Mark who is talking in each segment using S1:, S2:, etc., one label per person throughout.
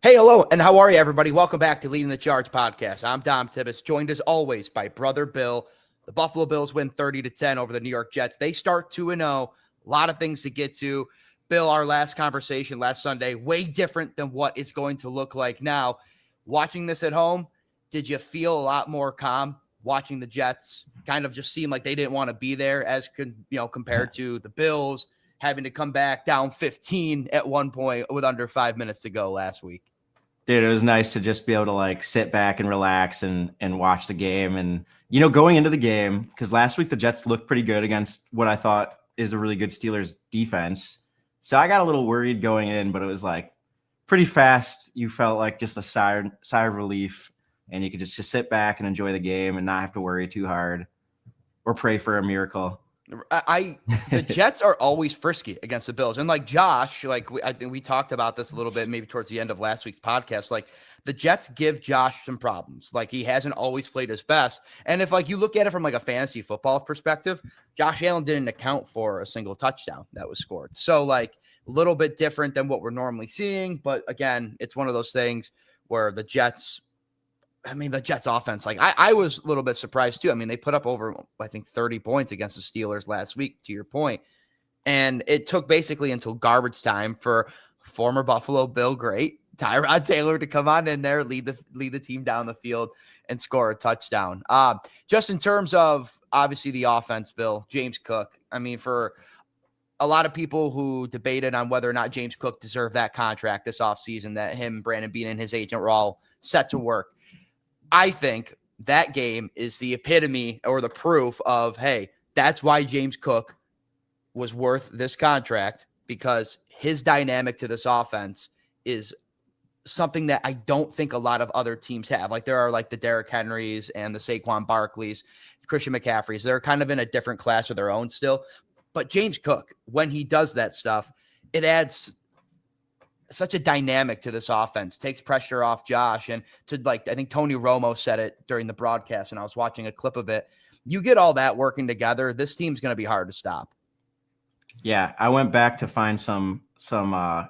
S1: Hey, hello, and how are you, everybody? Welcome back to Leading the Charge podcast. I'm Dom Tibbs, joined as always by Brother Bill. The Buffalo Bills win 30-10 over the New York Jets. They start 2-0. A lot of things to get to. Bill, our last conversation last Sunday, way different than what it's going to look like now. Watching this at home, did you feel a lot more calm watching the Jets kind of just seem like they didn't want to be there as compared to the Bills having to come back down 15 at one point with under 5 minutes to go last week?
S2: Dude, it was nice to just be able to sit back and relax and watch the game. And, going into the game, because last week the Jets looked pretty good against what I thought is a really good Steelers defense. So I got a little worried going in, but it was pretty fast. You felt like just a sigh of relief, and you could just sit back and enjoy the game and not have to worry too hard or pray for a miracle.
S1: The Jets are always frisky against the Bills. And Josh, I think we talked about this a little bit, maybe towards the end of last week's podcast, the Jets give Josh some problems. He hasn't always played his best. And if you look at it from a fantasy football perspective, Josh Allen didn't account for a single touchdown that was scored. So a little bit different than what we're normally seeing. But again, it's one of those things where the Jets offense, I was a little bit surprised too. They put up over, I think, 30 points against the Steelers last week, to your point. And it took basically until garbage time for former Buffalo Bill great Tyrod Taylor to come on in there, lead the team down the field and score a touchdown. Just in terms of, obviously, the offense, Bill, James Cook, for a lot of people who debated on whether or not James Cook deserved that contract this offseason, that him, Brandon Beane, and his agent were all set to work. I think that game is the epitome or the proof of, hey, that's why James Cook was worth this contract, because his dynamic to this offense is something that I don't think a lot of other teams have. There are the Derrick Henrys and the Saquon Barkleys, Christian McCaffreys. They're kind of in a different class of their own still. But James Cook, when he does that stuff, it adds such a dynamic to this offense, takes pressure off Josh. And I think Tony Romo said it during the broadcast, and I was watching a clip of it. You get all that working together, this team's going to be hard to stop.
S2: Yeah, I went back to find some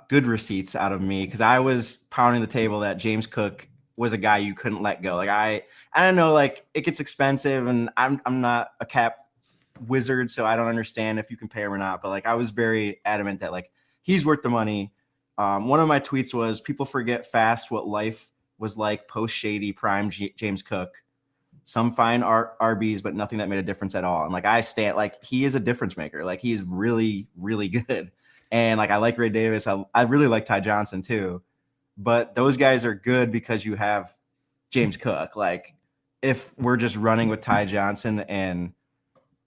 S2: good receipts out of me, because I was pounding the table that James Cook was a guy you couldn't let go. I don't know, it gets expensive, and I'm not a cap wizard, so I don't understand if you can pay him or not. But I was very adamant that he's worth the money. One of my tweets was, people forget fast what life was like post-Shady prime James Cook. Some fine RBs, but nothing that made a difference at all. And I stand, he is a difference maker. He's really, really good. And I like Ray Davis. I really like Ty Johnson too. But those guys are good because you have James Cook. If we're just running with Ty Johnson and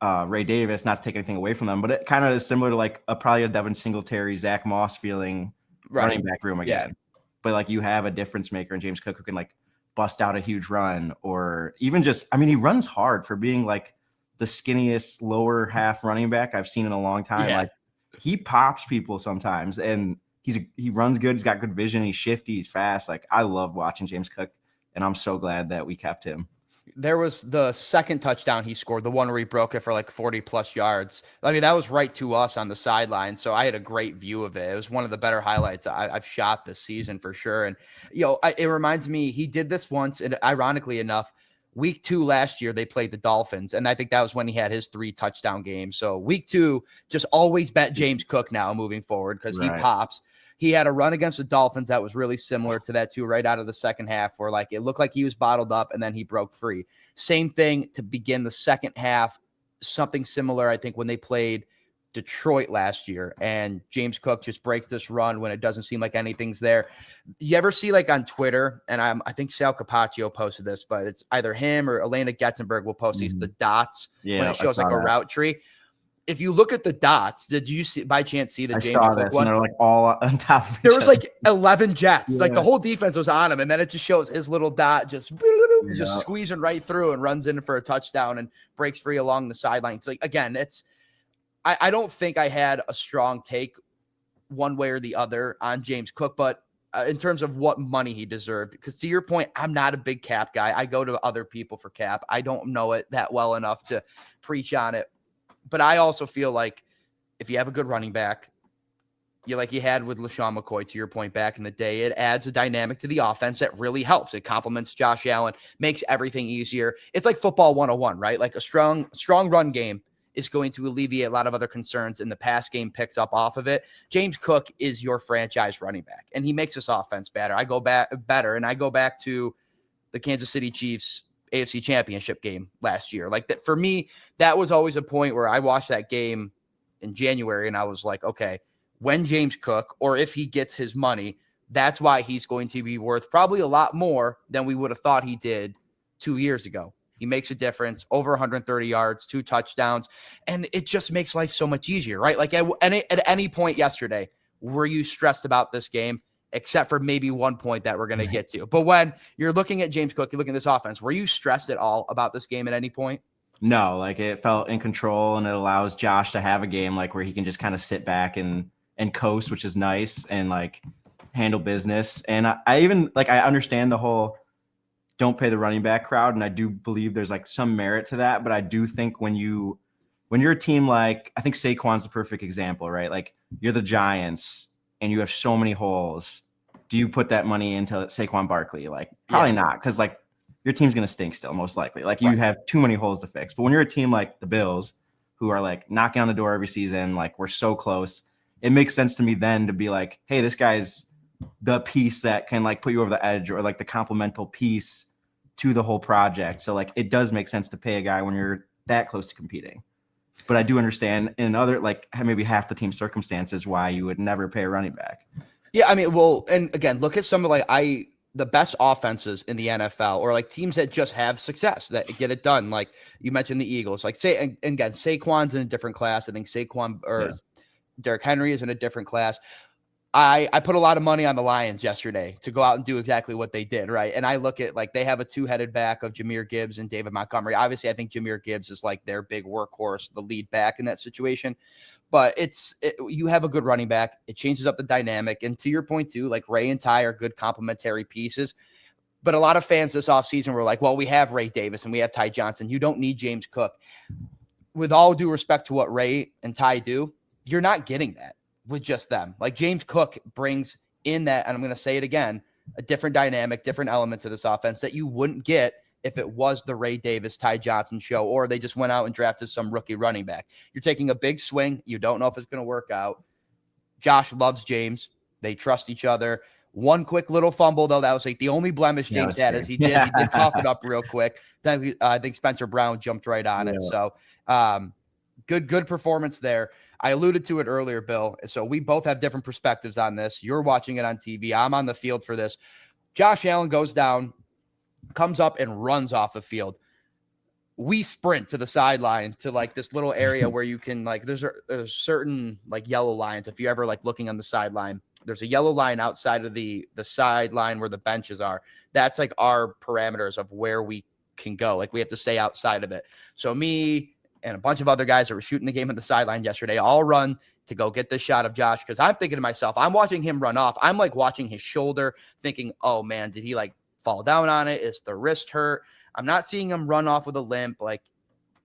S2: Ray Davis, not to take anything away from them, but it kind of is similar to probably a Devin Singletary, Zach Moss feeling. Right. Running back room again. Yeah. But you have a difference maker in James Cook who can bust out a huge run, or even just, he runs hard for being the skinniest lower half running back I've seen in a long time.
S1: Yeah.
S2: He pops people sometimes, and he runs good. He's got good vision. He's shifty. He's fast. I love watching James Cook, and I'm so glad that we kept him.
S1: There was the second touchdown he scored, the one where he broke it for 40 plus yards. That was right to us on the sideline. So I had a great view of it. It was one of the better highlights I've shot this season for sure. And, it reminds me, he did this once, and ironically enough, week 2 last year, they played the Dolphins. And I think that was when he had his 3 touchdown game. So week 2, just always bet James Cook now moving forward, because he pops. He had a run against the Dolphins that was really similar to that too, right out of the second half, where it looked like he was bottled up and then he broke free. Same thing to begin the second half, something similar, I think, when they played Detroit last year, and James Cook just breaks this run when it doesn't seem like anything's there. You ever see on Twitter, and I think Sal Capaccio posted this, but it's either him or Elena Getzenberg will post these, the dots when it shows a route tree. If you look at the dots, did you by chance see the James Cook one?
S2: And they're all on top of each
S1: There was
S2: other.
S1: 11 Jets.
S2: Yeah.
S1: The whole defense was on him, and then it just shows his little dot just squeezing right through and runs in for a touchdown and breaks free along the sidelines. Again, I don't think I had a strong take one way or the other on James Cook, but in terms of what money he deserved, because to your point, I'm not a big cap guy. I go to other people for cap. I don't know it that well enough to preach on it. But I also feel if you have a good running back, like you had with LaShawn McCoy, to your point back in the day. It adds a dynamic to the offense that really helps. It complements Josh Allen, makes everything easier. It's like football 101, right? Like a strong run game is going to alleviate a lot of other concerns, and the pass game picks up off of it. James Cook is your franchise running back, and he makes this offense better. I go back to the Kansas City Chiefs AFC Championship game last year. Like that, for me, that was always a point where I watched that game in January and I was like, okay, when James Cook, or if he gets his money, that's why he's going to be worth probably a lot more than we would have thought he did 2 years ago. He makes a difference, over 130 yards, 2 touchdowns, and it just makes life so much easier, right? Like at any point yesterday, were you stressed about this game? Except for maybe one point that we're going to get to. But when you're looking at James Cook, you're looking at this offense, were you stressed at all about this game at any point?
S2: No, like it felt in control, and it allows Josh to have a game like where he can just kind of sit back and coast, which is nice, and like handle business. And I even like, I understand the whole don't pay the running back crowd, and I do believe there's like some merit to that. But I do think when you're a team like, I think Saquon's the perfect example, right? Like you're the Giants and you have so many holes. Do you put that money into Saquon Barkley? Like probably not, because like your team's going to stink still, most likely. Like you have too many holes to fix. But when you're a team like the Bills, who are like knocking on the door every season, like we're so close, it makes sense to me then to be like, hey, this guy's the piece that can like put you over the edge, or like the complemental piece to the whole project. So like it does make sense to pay a guy when you're that close to competing. But I do understand in other, like maybe half the team circumstances, why you would never pay a running back.
S1: Yeah, I mean, well, and again, look at some of the best offenses in the NFL, or like teams that just have success, that get it done. Like you mentioned the Eagles, like and again, Saquon's in a different class. I think Derrick Henry is in a different class. I put a lot of money on the Lions yesterday to go out and do exactly what they did, right? And I look at, like, they have a 2-headed back of Jahmyr Gibbs and David Montgomery. Obviously, I think Jahmyr Gibbs is like their big workhorse, the lead back in that situation. But you have a good running back. It changes up the dynamic. And to your point, too, like Ray and Ty are good complementary pieces. But a lot of fans this offseason were like, well, we have Ray Davis and we have Ty Johnson. You don't need James Cook. With all due respect to what Ray and Ty do, you're not getting that with just them. Like James Cook brings in that, and I'm going to say it again, a different dynamic, different element to this offense that you wouldn't get if it was the Ray Davis, Ty Johnson show, or they just went out and drafted some rookie running back. You're taking a big swing. You don't know if it's going to work out. Josh loves James. They trust each other. One quick little fumble, though, that was like the only blemish James had, is he did cough it up real quick. Then I think Spencer Brown jumped right on it. So good performance there. I alluded to it earlier, Bill. So we both have different perspectives on this. You're watching it on TV. I'm on the field for this. Josh Allen goes down, comes up and runs off the field. We sprint to the sideline to like this little area where you can like, there's certain like yellow lines. If you're ever like looking on the sideline, there's a yellow line outside of the sideline where the benches are. That's like our parameters of where we can go. Like we have to stay outside of it. So me and a bunch of other guys that were shooting the game at the sideline yesterday all run to go get this shot of Josh, because I'm thinking to myself, I'm watching him run off. I'm like watching his shoulder thinking, oh man, did he like fall down on it? Is the wrist hurt? I'm not seeing him run off with a limp. Like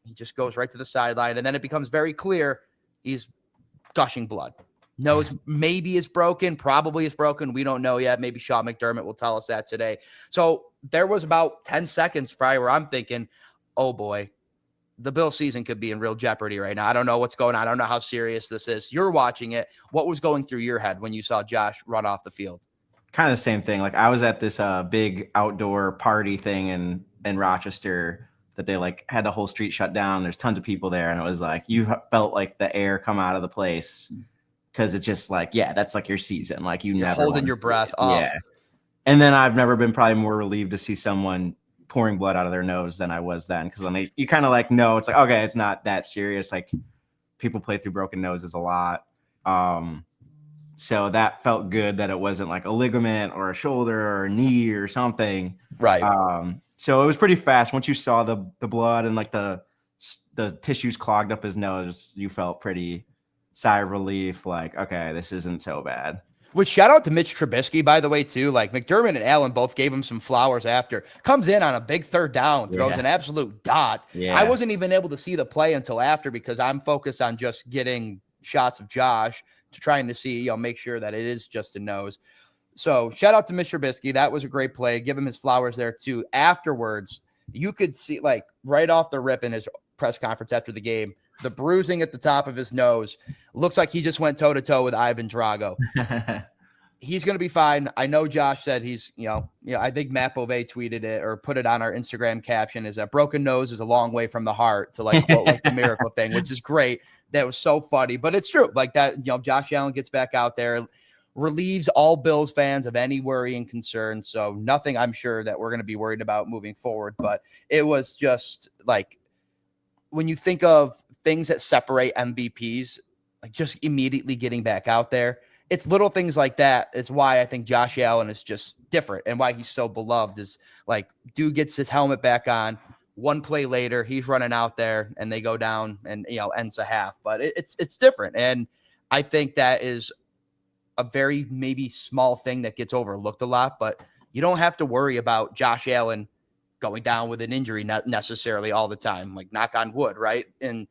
S1: he just goes right to the sideline, and then it becomes very clear he's gushing blood. Nose maybe is broken, probably is broken. We don't know yet. Maybe Sean McDermott will tell us that today. So there was about 10 seconds probably where I'm thinking, oh boy, the Bills season could be in real jeopardy right now. I don't know what's going on. I don't know how serious this is. You're watching it. What was going through your head when you saw Josh run off the field?
S2: Kind of the same thing. Like I was at this big outdoor party thing in Rochester that they like had the whole street shut down. There's tons of people there, and it was like you felt like the air come out of the place, because it's just like, yeah, that's like your season. Like you're never
S1: holding your breath. Oh.
S2: Yeah. And then I've never been probably more relieved to see someone pouring blood out of their nose than I was then, because then you kind of like know it's like, okay, it's not that serious. Like people play through broken noses a lot. So that felt good that it wasn't like a ligament or a shoulder or a knee or something.
S1: Right.
S2: So it was pretty fast. Once you saw the blood and like the tissues clogged up his nose, you felt pretty sigh of relief. Like, okay, this isn't so bad.
S1: Which shout out to Mitch Trubisky, by the way, too. Like McDermott and Allen both gave him some flowers after. Comes in on a big third down, throws an absolute dot. Yeah. I wasn't even able to see the play until after, because I'm focused on just getting shots of Josh trying to see, make sure that it is just a nose. So shout out to Mr. Trubisky. That was a great play. Give him his flowers there too. Afterwards, you could see like right off the rip in his press conference after the game, the bruising at the top of his nose looks like he just went toe to toe with Ivan Drago. He's going to be fine. I know Josh said he's, I think Matt Bove tweeted it or put it on our Instagram caption is that broken nose is a long way from the heart to like quote like the miracle thing, which is great. That was so funny, but it's true. Like that, Josh Allen gets back out there, relieves all Bills fans of any worry and concern. So nothing I'm sure that we're going to be worried about moving forward, but it was just like when you think of things that separate MVPs, like just immediately getting back out there, it's little things like that. It's why I think Josh Allen is just different and why he's so beloved is like dude gets his helmet back on. One play later, he's running out there and they go down and, ends a half, but it's different. And I think that is a very maybe small thing that gets overlooked a lot, but you don't have to worry about Josh Allen going down with an injury, not necessarily all the time, like knock on wood. Right. And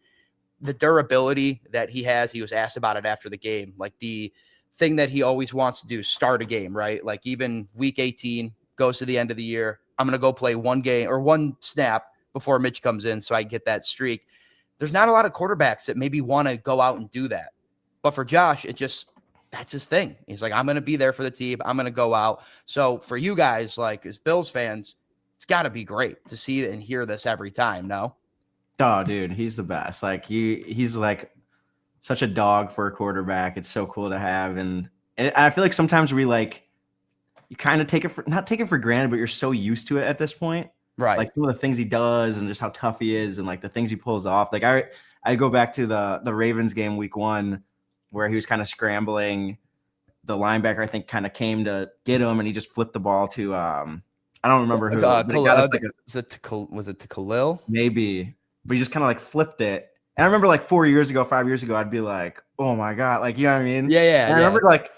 S1: the durability that he has, he was asked about it after the game, like the thing that he always wants to do, start a game, right? Like even week 18 goes to the end of the year. I'm going to go play one game or one snap before Mitch comes in so I get that streak. There's not a lot of quarterbacks that maybe want to go out and do that. But for Josh, that's his thing. He's like, I'm going to be there for the team. I'm going to go out. So for you guys, like as Bills fans, it's got to be great to see and hear this every time. No?
S2: Oh, dude, he's the best. Like he's like such a dog for a quarterback. It's so cool to have. And I feel like sometimes you kind of not take it for granted, but you're so used to it at this point.
S1: Right.
S2: Like some of the things he does and just how tough he is and like the things he pulls off. Like I go back to the Ravens game week 1 where he was kind of scrambling. The linebacker, I think, kind of came to get him and he just flipped the ball to, I don't remember who.
S1: Was it to Khalil?
S2: Maybe. But he just kind of like flipped it. And I remember like 5 years ago, I'd be like, oh my God. Like, you know what I mean?
S1: Yeah.
S2: And I remember like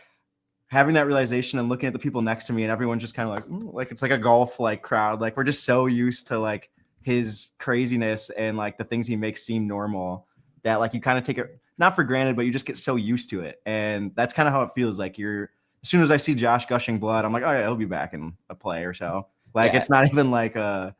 S2: having that realization and looking at the people next to me and everyone's just kind of like it's like a golf like crowd. Like we're just so used to like his craziness and like the things he makes seem normal that like you kind of take it not for granted, but you just get so used to it. And that's kind of how it feels. Like as soon as I see Josh gushing blood, I'm like, oh yeah, he'll be back in a play or so. Like It's not even like a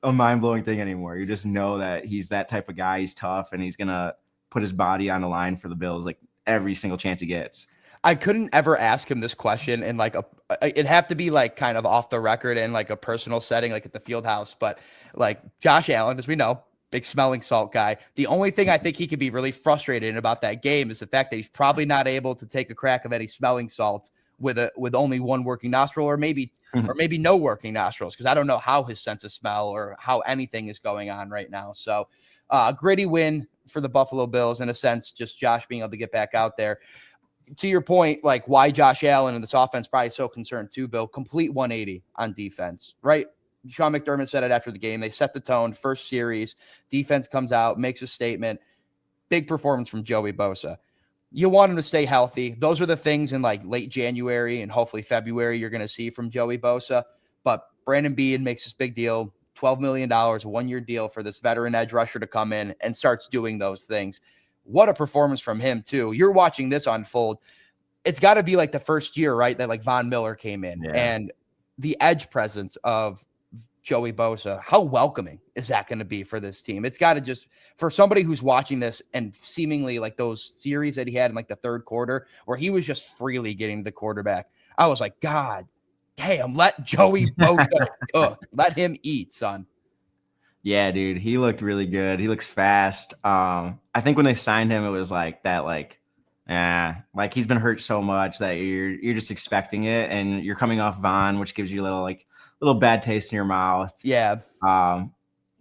S2: mind-blowing thing anymore. You just know that he's that type of guy. He's tough and he's gonna put his body on the line for the Bills like every single chance he gets.
S1: I couldn't ever ask him this question in like it'd have to be like kind of off the record and like a personal setting, like at the field house. But like Josh Allen, as we know, big smelling salt guy. The only thing I think he could be really frustrated about that game is the fact that he's probably not able to take a crack of any smelling salts with only one working nostril or maybe no working nostrils. Cause I don't know how his sense of smell or how anything is going on right now. So gritty win for the Buffalo Bills in a sense, just Josh being able to get back out there. To your point, like why Josh Allen and this offense probably so concerned too, Bill, complete 180 on defense, right? Sean McDermott said it after the game. They set the tone, first series, defense comes out, makes a statement, big performance from Joey Bosa. You want him to stay healthy. Those are the things in like late January and hopefully February you're going to see from Joey Bosa. But Brandon Beane makes this big deal, $12 million, a one-year deal for this veteran edge rusher to come in and starts doing those things. What a performance from him too. You're watching this unfold. It's got to be like the first year, right? That like Von Miller came in and the edge presence of Joey Bosa. How welcoming is that going to be for this team? It's got to just for somebody who's watching this and seemingly like those series that he had in like the third quarter where he was just freely getting to the quarterback. I was like, God damn, let Joey Bosa cook. Let him eat, son.
S2: Yeah, dude, he looked really good. He looks fast. I think when they signed him, it was like that, like he's been hurt so much that you're just expecting it, and you're coming off Von, which gives you a little bad taste in your mouth.
S1: Yeah.
S2: But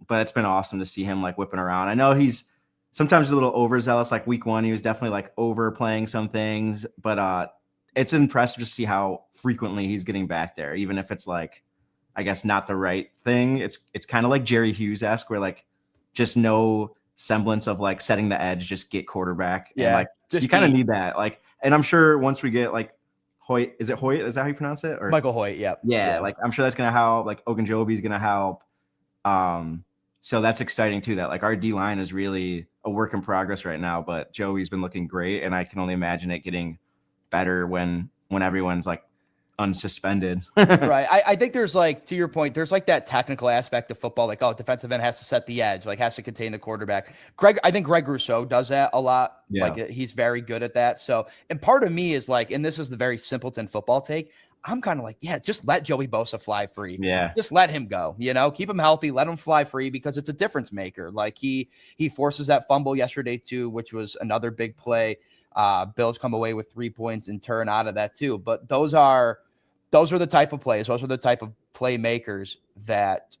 S2: it's been awesome to see him like whipping around. I know he's sometimes a little overzealous. Like week 1, he was definitely like overplaying some things, but it's impressive to see how frequently he's getting back there, even if it's like, I guess not the right thing. It's kind of like Jerry Hughes-esque where like just no semblance of like setting the edge, just get quarterback.
S1: Yeah.
S2: And, like you kind of need that. Like, and I'm sure once we get like Hoyt, is it Hoyt? Is that how you pronounce it? Or
S1: Michael Hoyt? Yeah.
S2: Yeah. Like I'm sure that's going to help. Like Ogunjobi's going to help. So that's exciting too, that like our D line is really a work in progress right now, but Joey's been looking great. And I can only imagine it getting better when everyone's like unsuspended.
S1: Right. I think there's like, to your point, there's like that technical aspect of football, like, oh, defensive end has to set the edge, like has to contain the quarterback. I think Greg Rousseau does that a lot.
S2: Yeah.
S1: Like he's very good at that. So, and part of me is like, and this is the very simpleton football take. I'm kind of like, yeah, just let Joey Bosa fly free.
S2: Yeah.
S1: Just let him go, keep him healthy, let him fly free because it's a difference maker. Like he forces that fumble yesterday too, which was another big play. Bills come away with 3 points and turn out of that too. But those are the type of plays. Those are the type of playmakers that,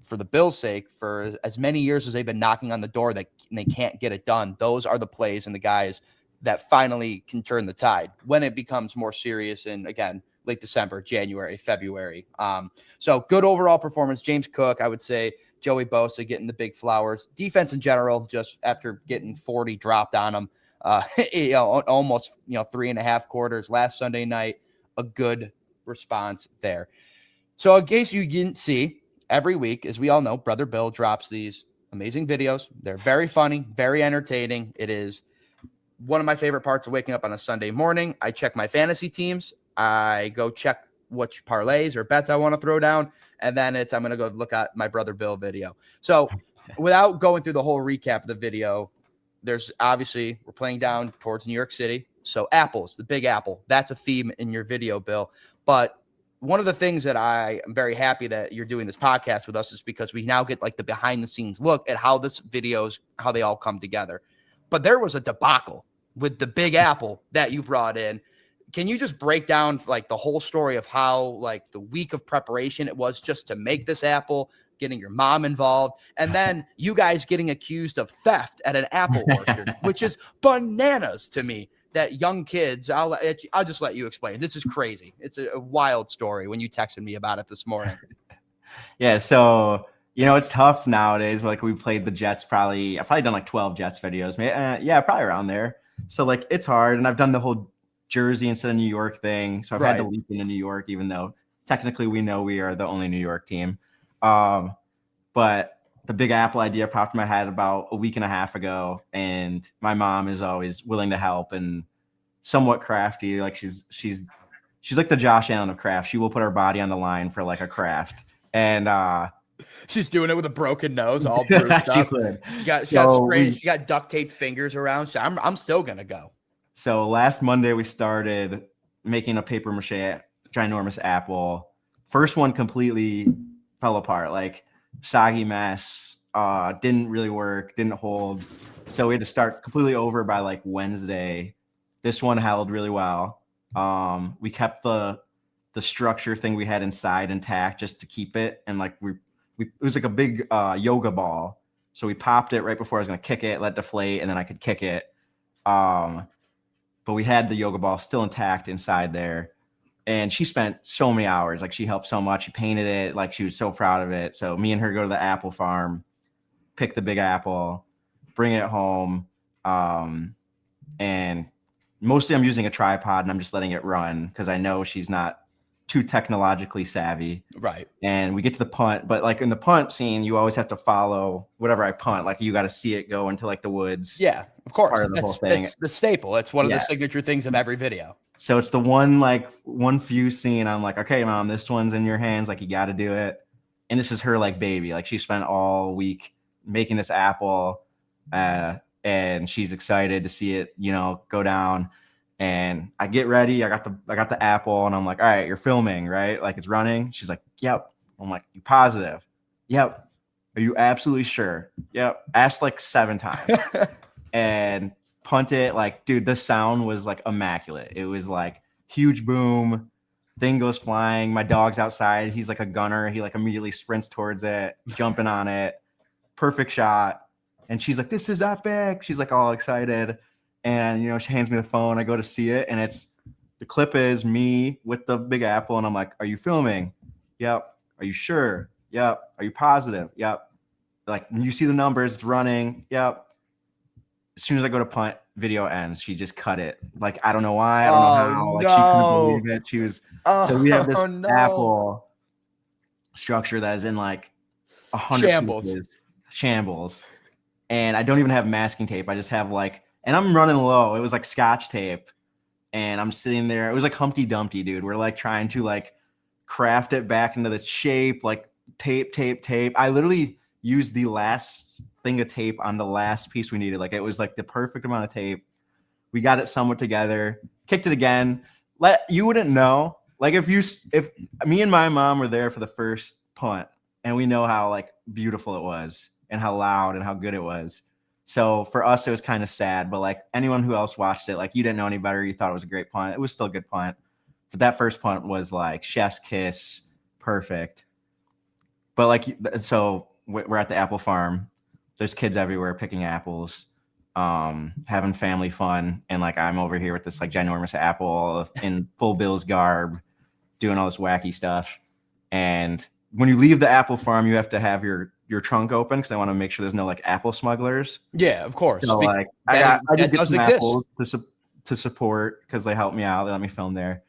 S1: for the Bills' sake, for as many years as they've been knocking on the door that they can't get it done, those are the plays and the guys that finally can turn the tide when it becomes more serious in, again, late December, January, February. So good overall performance. James Cook, I would say, Joey Bosa getting the big flowers. Defense in general, just after getting 40 dropped on them, almost 3.5 quarters last Sunday night, a good response there. So in case you didn't see, every week, as we all know, Brother Bill drops these amazing videos. They're very funny, very entertaining. It is one of my favorite parts of waking up on a Sunday morning. I check my fantasy teams. I go check which parlays or bets I want to throw down. And then I'm going to go look at my Brother Bill video. So without going through the whole recap of the video, there's obviously, we're playing down towards New York City. So apples, the big apple, that's a theme in your video, Bill. But one of the things that I am very happy that you're doing this podcast with us is because we now get like the behind the scenes look at how this videos, how they all come together. But there was a debacle with the big apple that you brought in. Can you just break down like the whole story of how like the week of preparation it was just to make this apple, getting your mom involved, and then you guys getting accused of theft at an apple orchard, which is bananas to me that young kids, I'll just let you explain. This is crazy. It's a wild story when you texted me about it this morning.
S2: Yeah. So, it's tough nowadays. Like we played the Jets, I've probably done like 12 Jets videos. Yeah, probably around there. So like, it's hard. And I've done the whole Jersey instead of New York thing. So I've had to leap into New York, even though technically we know we are the only New York team. But the Big Apple idea popped in my head about a week and a half ago, and my mom is always willing to help and somewhat crafty. Like she's like the Josh Allen of craft. She will put her body on the line for like a craft. And
S1: she's doing it with a broken nose, all bruised up. She got duct tape fingers around. So I'm still gonna go.
S2: So last Monday we started making a paper mache ginormous apple. First one completely fell apart, like soggy mess. Didn't really work, didn't hold. So we had to start completely over by like Wednesday. This one held really well. We kept the structure thing we had inside intact just to keep it, and like it was like a big yoga ball. So we popped it right before I was gonna kick it, let it deflate, and then I could kick it. But we had the yoga ball still intact inside there. And she spent so many hours. Like she helped so much. She painted it. Like she was so proud of it. So me and her go to the apple farm, pick the big apple, bring it home. And mostly I'm using a tripod and I'm just letting it run because I know she's not too technologically savvy.
S1: Right.
S2: And we get to the punt, but like in the punt scene, you always have to follow whatever I punt. Like you got to see it go into like the woods.
S1: Yeah, of course.
S2: Part of the whole thing.
S1: It's the staple. It's one of the signature things of every video.
S2: So it's the one few scene. I'm like, okay, mom, this one's in your hands. Like you got to do it. And this is her like baby. Like she spent all week making this apple, and she's excited to see it, go down. And I get ready. I got the apple, and I'm like, all right, you're filming, right? Like it's running. She's like, yep. I'm like, you positive? Yep. Are you absolutely sure? Yep. Asked like 7 times. And punt it. Like, dude, the sound was like immaculate. It was like huge boom. Thing goes flying. My dog's outside. He's like a gunner. He like immediately sprints towards it, jumping on it. Perfect shot. And she's like, this is epic. She's like all excited. And, she hands me the phone. I go to see it. And the clip is me with the big apple. And I'm like, are you filming? Yep. Are you sure? Yep. Are you positive? Yep. Like, you see the numbers. It's running. Yep. As soon as I go to punt, video ends. She just cut it. Like, I don't know why. I don't know how. Like, she couldn't believe it. She was. So we have this apple structure that is in like 100
S1: shambles.
S2: pieces. shambles. And I don't even have masking tape. I just have like, and I'm running low. It was like Scotch tape. And I'm sitting there. It was like Humpty Dumpty, dude. We're like trying to like craft it back into the shape, like tape. I literally used the last thing of tape on the last piece we needed. Like it was like the perfect amount of tape. We got it somewhat together, kicked it again. You wouldn't know. Like if me and my mom were there for the first punt and we know how like beautiful it was and how loud and how good it was. So for us, it was kind of sad, but like anyone who else watched it, like you didn't know any better. You thought it was a great punt. It was still a good punt. But that first punt was like chef's kiss, perfect. But like, so we're at the apple farm. There's kids everywhere picking apples, having family fun. And like, I'm over here with this like ginormous apple in full Bills garb, doing all this wacky stuff. And when you leave the apple farm, you have to have your trunk open because I want to make sure there's no like apple smugglers.
S1: Yeah, of course.
S2: So like I did get some apples to support because they helped me out. They let me film there.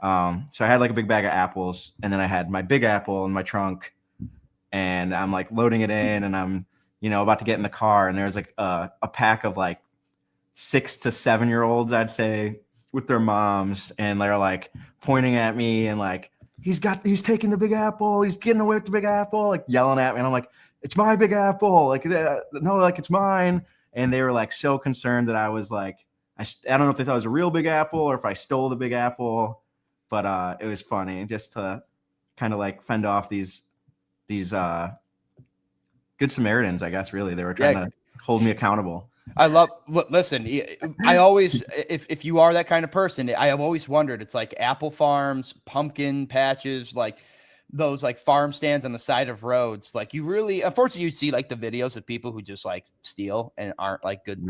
S2: So I had like a big bag of apples, and then I had my big apple in my trunk, and I'm like loading it in, and I'm about to get in the car, and there's like a pack of like 6 to 7 year olds, I'd say, with their moms, and they're like pointing at me and like, he's taking the big apple. He's getting away with the big apple, like yelling at me. And I'm like, it's my big apple. Like, no, like it's mine. And they were like so concerned that I was like, I don't know if they thought it was a real big apple or if I stole the big apple, but it was funny just to kind of like fend off these good Samaritans, I guess, really. They were trying to hold me accountable.
S1: Listen, I always, if you are that kind of person, I have always wondered, it's like apple farms, pumpkin patches, like those like farm stands on the side of roads. Like you really, unfortunately, you see like the videos of people who just like steal and aren't like good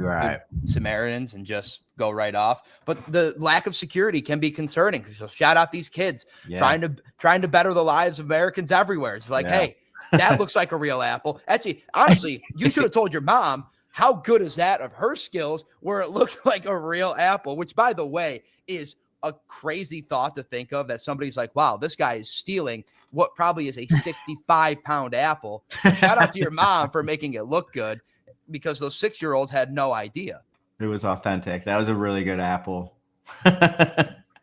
S1: Samaritans and just go right off. But the lack of security can be concerning. So shout out these kids trying to better the lives of Americans everywhere. It's like, hey, that looks like a real apple. Actually, honestly, you should have told your mom. How good is that of her skills where it looked like a real apple, which, by the way, is a crazy thought to think of, that somebody's like, wow, this guy is stealing what probably is a 65-pound apple. Shout out to your mom for making it look good, because those 6-year-olds had no idea.
S2: It was authentic. That was a really good apple.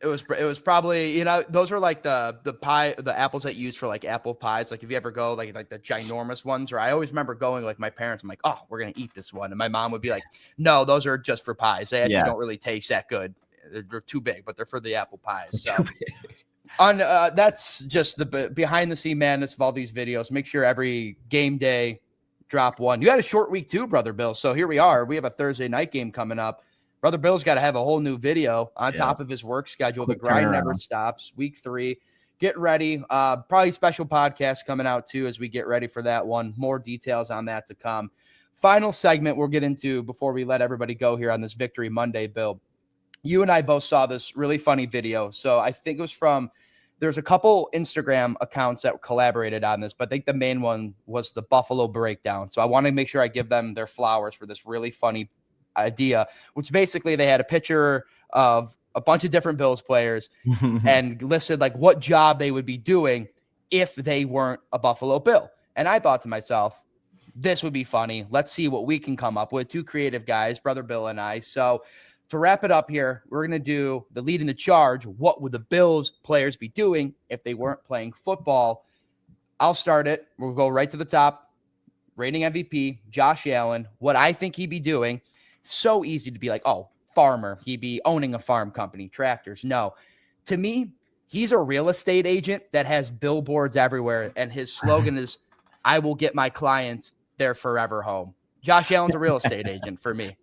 S1: It was probably, those are like the apples that you use for like apple pies. Like if you ever go like the ginormous ones, or I always remember going like my parents, I'm like, oh, we're going to eat this one. And my mom would be like, no, those are just for pies. They actually don't really taste that good. They're too big, but they're for the apple pies. So that's just the behind the scene madness of all these videos. Make sure every game day drop one. You had a short week too, Brother Bill. So here we are. We have a Thursday night game coming up. Brother Bill's got to have a whole new video on top of his work schedule. The grind never stops. Week 3. Get ready. Probably special podcast coming out too as we get ready for that one. More details on that to come. Final segment we'll get into before we let everybody go here on this Victory Monday, Bill. You and I both saw this really funny video. So I think it was there's a couple Instagram accounts that collaborated on this, but I think the main one was the Buffalo Breakdown. So I want to make sure I give them their flowers for this really funny idea, which basically they had a picture of a bunch of different Bills players and listed like what job they would be doing if they weren't a Buffalo Bill. And I thought to myself, this would be funny. Let's see what we can come up with. 2 creative guys, Brother Bill and I. So to wrap it up here, we're going to do the lead in the charge. What would the Bills players be doing if they weren't playing football? I'll start it. We'll go right to the top. Reigning MVP, Josh Allen. What I think he'd be doing. So easy to be like, oh, farmer. He'd be owning a farm company, tractors. No. To me, he's a real estate agent that has billboards everywhere. And his slogan is, I will get my clients their forever home. Josh Allen's a real estate agent for me.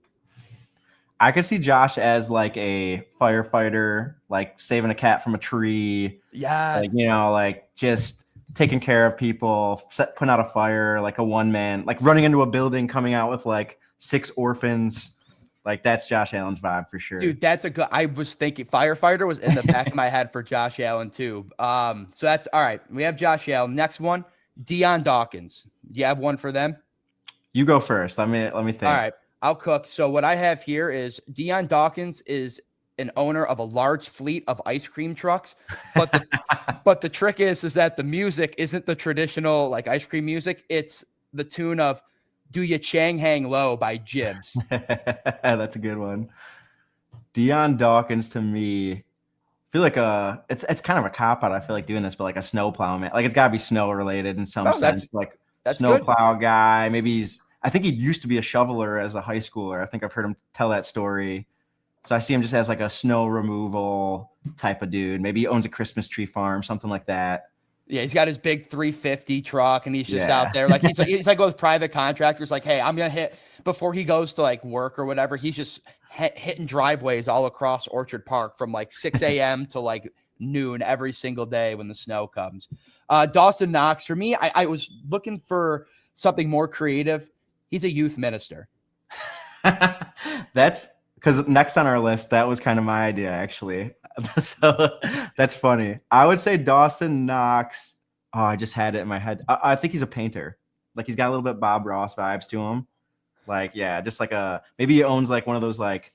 S2: I could see Josh as like a firefighter, like saving a cat from a tree.
S1: Yeah.
S2: Like, like just taking care of people, putting out a fire, like a one man, like running into a building, coming out with like 6 orphans. Like that's Josh Allen's vibe for sure.
S1: Dude, that's I was thinking firefighter was in the back of my head for Josh Allen too. So that's all right. We have Josh Allen. Next one, Deion Dawkins. Do you have one for them?
S2: You go first. Let me think.
S1: All right. I'll cook. So what I have here is Deion Dawkins is an owner of a large fleet of ice cream trucks, but the trick is that the music isn't the traditional like ice cream music. It's the tune of Do You Chang Hang Low by Jibs.
S2: That's a good one. Deion Dawkins to me, I feel like it's kind of a cop out. I feel like doing this, but like a snowplow man. Like it's gotta be snow related in some
S1: Oh,
S2: sense. Like
S1: that's good.
S2: snowplow guy. Maybe I think he used to be a shoveler as a high schooler. I think I've heard him tell that story. So I see him just as like a snow removal type of dude. Maybe he owns a Christmas tree farm, something like that.
S1: Yeah, he's got his big 350 truck, and he's just out
S2: Yeah.
S1: there. Like he's like with private contractors. Like, hey, I'm gonna hit before he goes to like work or whatever. He's just hitting driveways all across Orchard Park from like 6 a.m. to like noon every single day when the snow comes. Dawson Knox for me. I was looking for something more creative. He's a youth minister.
S2: That's because next on our list, that was kind of my idea, actually. So that's funny. I would say Dawson Knox. Oh, I just had it in my head. I think he's a painter. Like he's got a little bit Bob Ross vibes to him. Like, yeah, just like maybe he owns like one of those like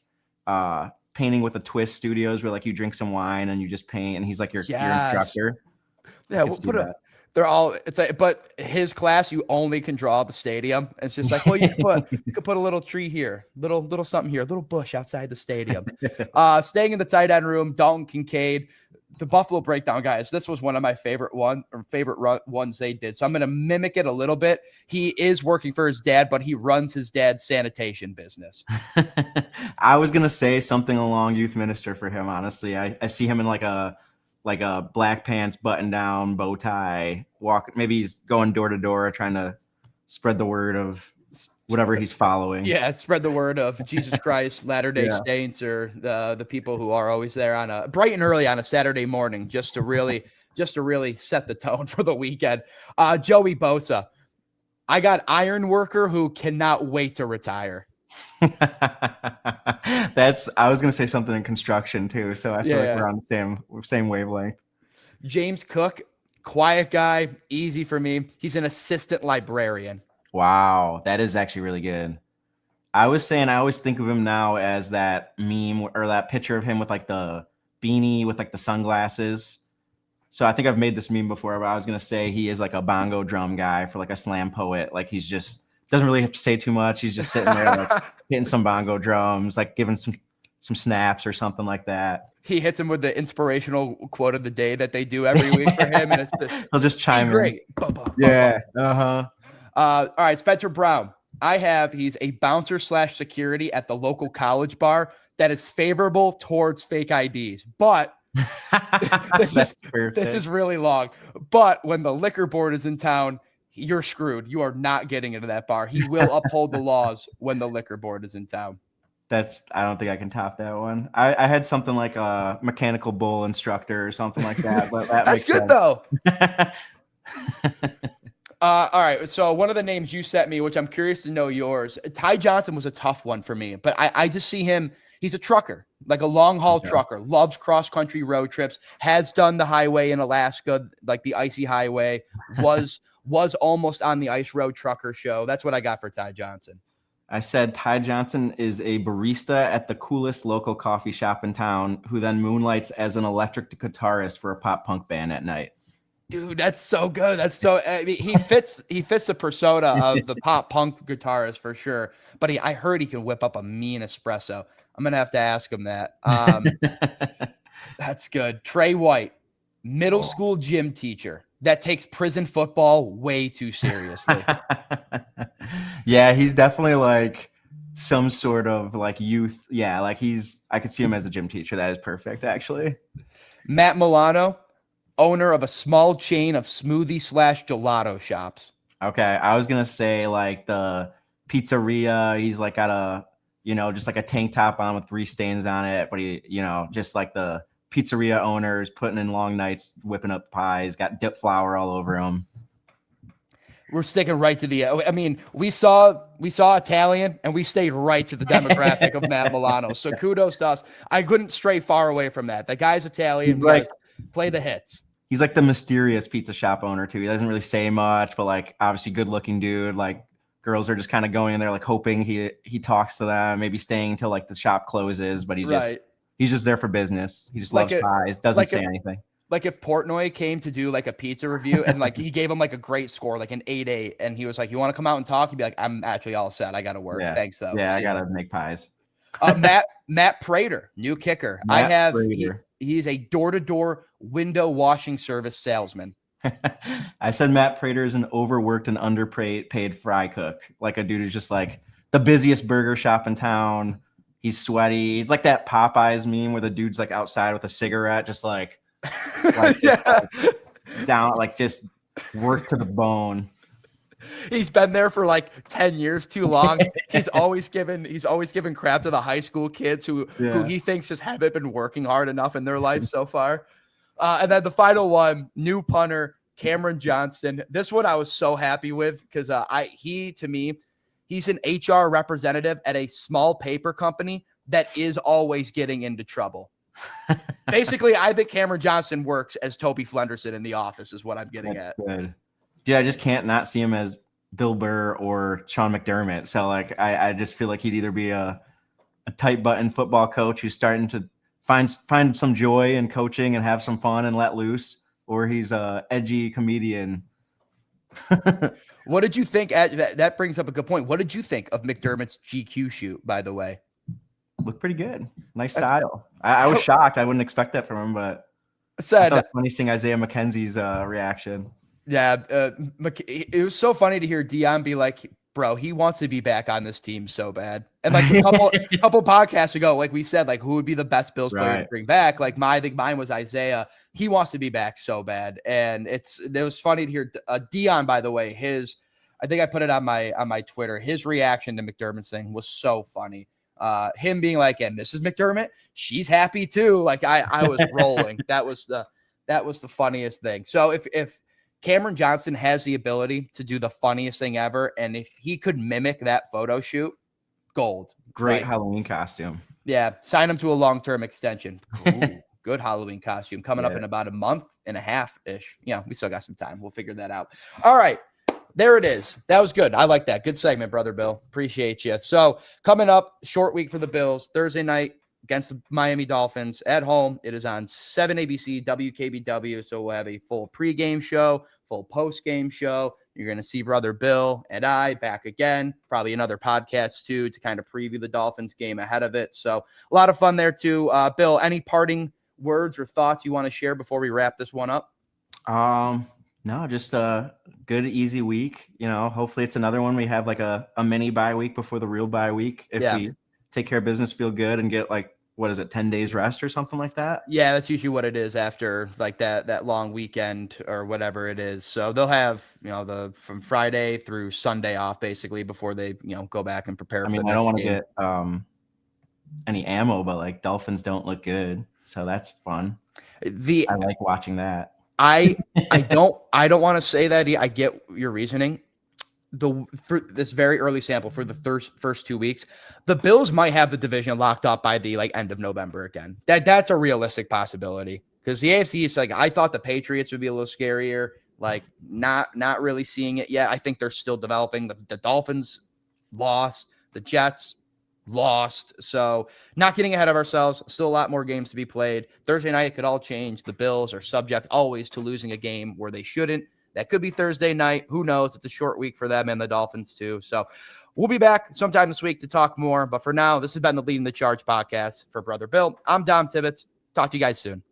S2: painting with a twist studios where like you drink some wine and you just paint and he's like your instructor.
S1: Yeah, we'll put they're all it's like, but his class you only can draw the stadium. It's just like, well, you could put a little tree here, little something here, a little bush outside the stadium. Staying in the tight end room, Dalton Kincaid, the Buffalo Breakdown guys. This was one of my favorite ones they did. So I'm gonna mimic it a little bit. He is working for his dad, but he runs his dad's sanitation business.
S2: I was gonna say something along youth minister for him. Honestly, I see him in like a black pants, button down, bow tie, maybe he's going door to door trying to spread the word of whatever he's following.
S1: Yeah, spread the word of Jesus Christ, Latter-day Saints, or the people who are always there on a bright and early on a Saturday morning just to really set the tone for the weekend. Joey Bosa. I got iron worker who cannot wait to retire.
S2: I was gonna say something in construction too, so I feel like we're on the same wavelength.
S1: James Cook, quiet guy, easy for me. He's an assistant librarian.
S2: Wow, that is actually really good. I was saying I always think of him now as that meme or that picture of him with like the beanie with like the sunglasses. So I think I've made this meme before, but I was gonna say he is like a bongo drum guy for like a slam poet. Like he's just doesn't really have to say too much. He's just sitting there like hitting some bongo drums, like giving some snaps or something like that.
S1: He hits him with the inspirational quote of the day that they do every week for him, and it's just
S2: he'll just chime in.
S1: Great.
S2: Yeah.
S1: All right, Spencer Brown. He's a bouncer / security at the local college bar that is favorable towards fake IDs, but this is really long. But when the liquor board is in town, you're screwed. You are not getting into that bar. He will uphold the laws when the liquor board is in town.
S2: I don't think I can top that one. I had something like a mechanical bull instructor or something like that, but
S1: that's good though. All right. So one of the names you sent me, which I'm curious to know yours, Ty Johnson was a tough one for me, but I just see him. He's a trucker, like a long haul trucker, loves cross country road trips, has done the highway in Alaska, like the icy highway, was almost on the Ice Road Trucker show. That's what I got for Ty Johnson.
S2: I said Ty Johnson is a barista at the coolest local coffee shop in town who then moonlights as an electric guitarist for a pop punk band at night.
S1: Dude, that's so good. I mean, he fits the persona of the pop punk guitarist for sure. But I heard he can whip up a mean espresso. I'm going to have to ask him that. That's good. Trey White, middle school gym teacher that takes prison football way too seriously.
S2: Yeah, he's definitely like some sort of like youth. Yeah, like I could see him as a gym teacher. That is perfect, actually.
S1: Matt Milano, owner of a small chain of smoothie / gelato shops.
S2: Okay, I was going to say like the pizzeria. He's like got a, just like a tank top on with grease stains on it. But he, just like the pizzeria owners putting in long nights, whipping up pies, got dip flour all over him.
S1: We're sticking right to we saw Italian and we stayed right to the demographic of Matt Milano. So kudos to us. I couldn't stray far away from that. The guy's Italian.
S2: He's like,
S1: play the hits.
S2: He's like the mysterious pizza shop owner too. He doesn't really say much, but like obviously good looking dude. Like girls are just kind of going in there like hoping he talks to them, maybe staying until like the shop closes, but he's just there for business. He just loves pies, doesn't say anything.
S1: like if Portnoy came to do like a pizza review and like he gave him like a great score, like an 8-8, and he was like, "You want to come out and talk?" He'd be like, "I'm actually all set. I got to work.
S2: Yeah.
S1: Thanks though."
S2: Yeah, I
S1: See ya."
S2: gotta make pies.
S1: Matt Prater, new kicker.
S2: Matt Prater.
S1: He's a door-to-door window washing service salesman.
S2: I said Matt Prater is an overworked and underpaid fry cook. Like a dude who's just like the busiest burger shop in town. He's sweaty. It's like that Popeyes meme where the dude's like outside with a cigarette, just like
S1: Yeah.
S2: down, like just worked to the bone.
S1: He's been there for like 10 years too long. He's always given crap to the high school kids who he thinks just haven't been working hard enough in their life so far. And then the final one, new punter, Cameron Johnston. This one I was so happy with because to me, he's an HR representative at a small paper company that is always getting into trouble. Basically, I think Cameron Johnston works as Toby Flenderson in The Office is what I'm getting at.
S2: Good. Dude, I just can't not see him as Bill Burr or Sean McDermott. So like I just feel like he'd either be a tight button football coach who's starting to find some joy in coaching and have some fun and let loose, or he's a edgy comedian.
S1: What did you think? That brings up a good point. What did you think of McDermott's GQ shoot, by the way?
S2: Looked pretty good. Nice style. I was shocked. I wouldn't expect that from him, but I thought it was funny seeing Isaiah McKenzie's reaction.
S1: Yeah, it was so funny to hear Dion be like, "Bro, he wants to be back on this team so bad." And like a couple podcasts ago, like we said, like who would be the best Bills player to bring back? Like I think mine was Isaiah. He wants to be back so bad, and it was funny to hear Dion. By the way, I think I put it on my Twitter. His reaction to McDermott's thing was so funny. Him being like, "And this is McDermott. She's happy too." Like I was rolling. That was the funniest thing. So if Cameron Johnston has the ability to do the funniest thing ever, and if he could mimic that photo shoot, gold.
S2: Great Halloween costume.
S1: Yeah, sign him to a long-term extension. Ooh, good Halloween costume coming up in about a month and a half-ish. Yeah, we still got some time. We'll figure that out. All right, there it is. That was good. I like that. Good segment, Brother Bill. Appreciate you. So coming up, short week for the Bills. Thursday night against the Miami Dolphins at home. It is on 7 ABC, WKBW. So we'll have a full pregame show, full postgame show. You're going to see Brother Bill and I back again, probably another podcast too, to kind of preview the Dolphins game ahead of it. So a lot of fun there too. Bill, any parting words or thoughts you want to share before we wrap this one up?
S2: No, just a good, easy week. You know, hopefully it's another one. We have like a mini bye week before the real bye week. If we take care of business, feel good, and get like, 10 days rest or something like that?
S1: Yeah, that's usually what it is after like that long weekend or whatever it is. So they'll have, from Friday through Sunday off basically before they, go back and prepare for the next game.
S2: I don't want to get any ammo, but like Dolphins don't look good. So that's fun. I like watching that.
S1: I don't want to say that. I get your reasoning. For this very early sample for the first 2 weeks, the Bills might have the division locked up by the end of November again. That's a realistic possibility because the AFC East, I thought the Patriots would be a little scarier. Like not really seeing it yet. I think they're still developing. The Dolphins lost, the Jets lost. So not getting ahead of ourselves. Still a lot more games to be played. Thursday night, it could all change. The Bills are subject always to losing a game where they shouldn't. That could be Thursday night. Who knows? It's a short week for them and the Dolphins too. So we'll be back sometime this week to talk more. But for now, this has been the Leading the Charge podcast for Brother Bill. I'm Dom Tibbetts. Talk to you guys soon.